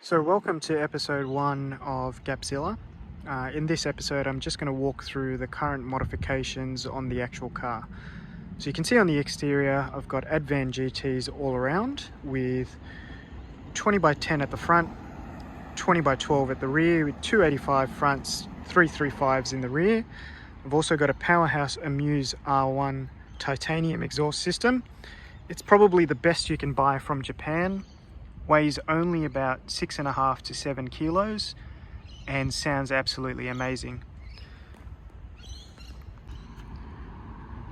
So welcome to episode 1 of Gapzilla. In this episode I'm just going to walk through the current modifications on the actual car. So you can see on the exterior I've got Advan GTs all around with 20x10 at the front, 20x12 at the rear with 285 fronts, 335s in the rear. I've also got a powerhouse Amuse R1 Titan Exhaust system. It's probably the best you can buy from Japan. Weighs only about 6.5 to 7 kilos and sounds absolutely amazing.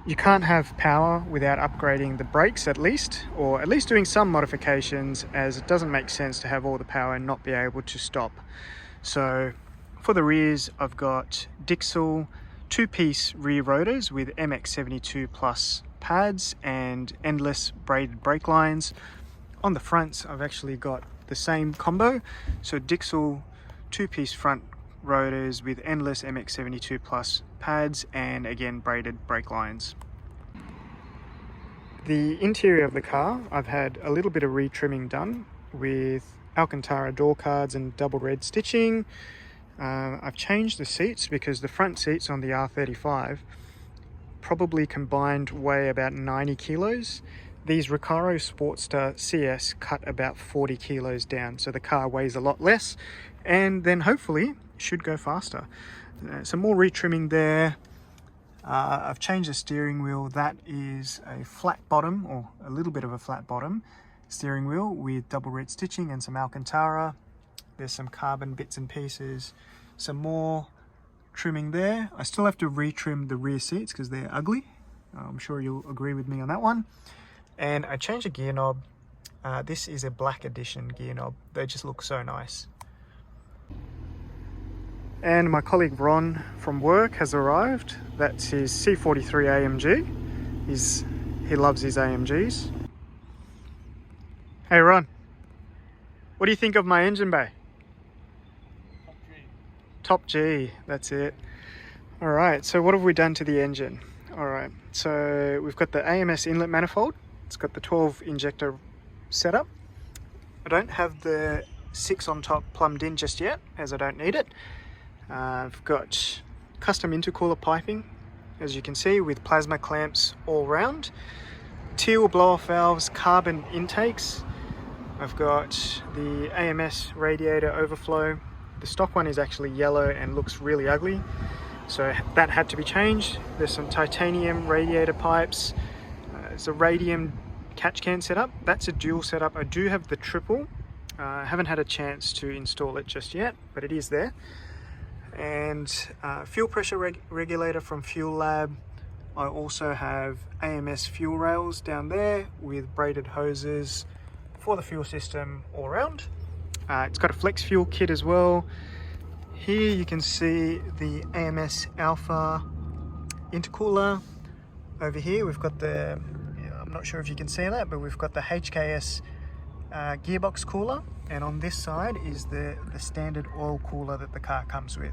You can't have power without upgrading the brakes or at least doing some modifications, as it doesn't make sense to have all the power and not be able to stop. So for the rears I've got Dixel 2-piece rear rotors with MX72 plus pads and endless braided brake lines. On the fronts, I've actually got the same combo, so Dixel 2-piece front rotors with endless MX72 plus pads and again braided brake lines. The interior of the car, I've had a little bit of retrimming done with Alcantara door cards and double red stitching. I've changed the seats because the front seats on the R35 probably combined weigh about 90 kilos. These Recaro Sportster CS cut about 40 kilos down, so the car weighs a lot less and then hopefully should go faster. Some more retrimming there. I've changed the steering wheel. That is a flat bottom, or a little bit of a flat bottom steering wheel with double red stitching and some Alcantara. There's some carbon bits and pieces, some more trimming there. I still have to retrim the rear seats because they're ugly. I'm sure you'll agree with me on that one. And I changed the gear knob. This is a black edition gear knob. They just look so nice. And my colleague Ron from work has arrived. That's his C43 AMG. He loves his AMGs. Hey Ron, what do you think of my engine bay? Top G, that's it. Alright, so what have we done to the engine? Alright, so we've got the AMS Inlet Manifold. It's got the 12 injector setup. I don't have the 6 on top plumbed in just yet, as I don't need it. I've got custom intercooler piping, as you can see, with plasma clamps all round. Tial blow-off valves, carbon intakes. I've got the AMS Radiator Overflow. The stock one is actually yellow and looks really ugly, so that had to be changed. There's some titanium radiator pipes. It's a Radium catch can setup. That's a dual setup. I do have the triple. I haven't had a chance to install it just yet, but it is there. And fuel pressure regulator from Fuel Lab. I also have AMS fuel rails down there with braided hoses for the fuel system all around. It's got a flex fuel kit as well. Here you can see the AMS Alpha intercooler. Over here we've got the, I'm not sure if you can see that, but we've got the HKS Gearbox cooler, and on this side is the standard oil cooler that the car comes with.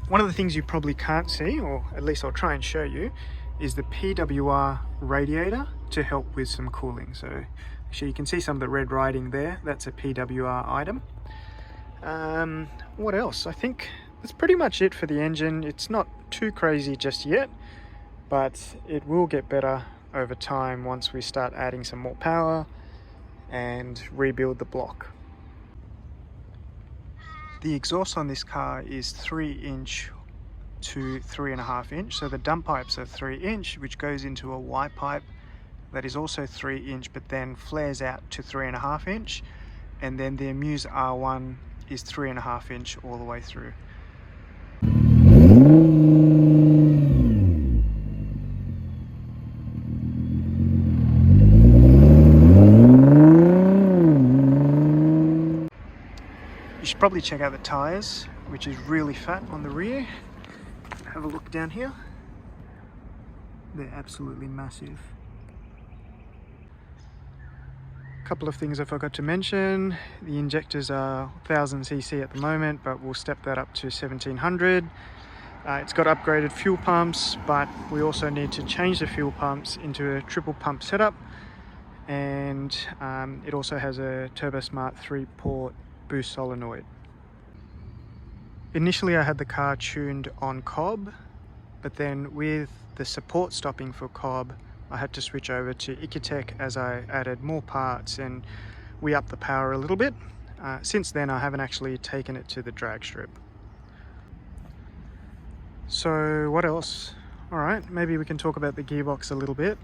One of the things you probably can't see, or at least I'll try and show you, is the PWR Radiator to help with some cooling. So actually you can see some of the red writing there. That's a PWR item. What else? I think that's pretty much it for the engine. It's not too crazy just yet, but it will get better over time once we start adding some more power and rebuild the block. The exhaust on this car is 3-inch to 3.5-inch, so the dump pipes are 3-inch, which goes into a Y pipe that is also 3-inch but then flares out to 3.5-inch, and then the Amuse R1 is 3.5-inch all the way through. You should probably check out the tyres, which is really fat on the rear. Have a look down here. They're absolutely massive. A couple of things I forgot to mention. The injectors are 1000cc at the moment, but we'll step that up to 1700. It's got upgraded fuel pumps, but we also need to change the fuel pumps into a triple pump setup, and it also has a TurboSmart 3-port boost solenoid. Initially I had the car tuned on Cobb, but then with the support stopping for Cobb, I had to switch over to Ecutek as I added more parts and we upped the power a little bit. Since then I haven't actually taken it to the drag strip. So what else? Alright, maybe we can talk about the gearbox a little bit.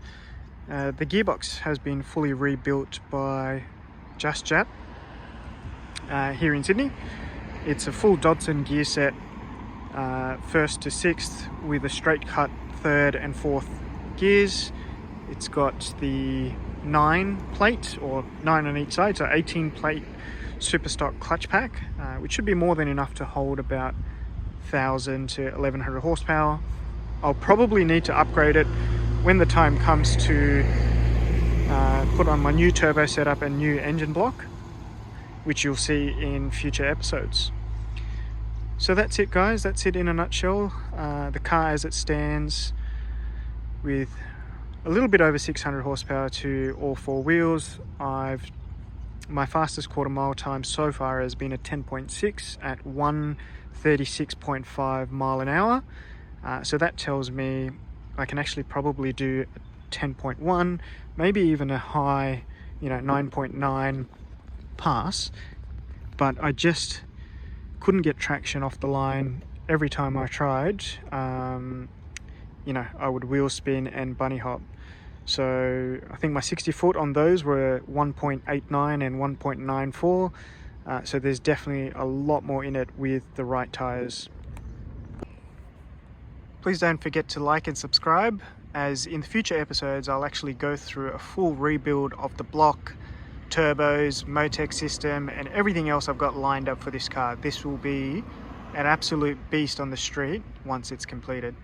The gearbox has been fully rebuilt by Just Jat here in Sydney. It's a full Dodson gear set, 1st to 6th with a straight cut 3rd and 4th gears. It's got the 9 plate, or 9 on each side, so 18 plate super stock clutch pack, which should be more than enough to hold about 1000 to 1100 horsepower. I'll probably need to upgrade it when the time comes to put on my new turbo setup and new engine block, which you'll see in future episodes. So that's it, guys. That's it in a nutshell. The car as it stands, with a little bit over 600 horsepower to all 4 wheels. My fastest quarter mile time so far has been a 10.6 at 136.5 mile an hour. So that tells me I can actually probably do a 10.1, maybe even a high, 9.9 pass, but I just couldn't get traction off the line every time I tried. I would wheel spin and bunny hop. So I think my 60 foot on those were 1.89 and 1.94. So there's definitely a lot more in it with the right tires. Please don't forget to like and subscribe, as in the future episodes I'll actually go through a full rebuild of the block, turbos, Motec system and everything else I've got lined up for this car. This will be an absolute beast on the street once it's completed.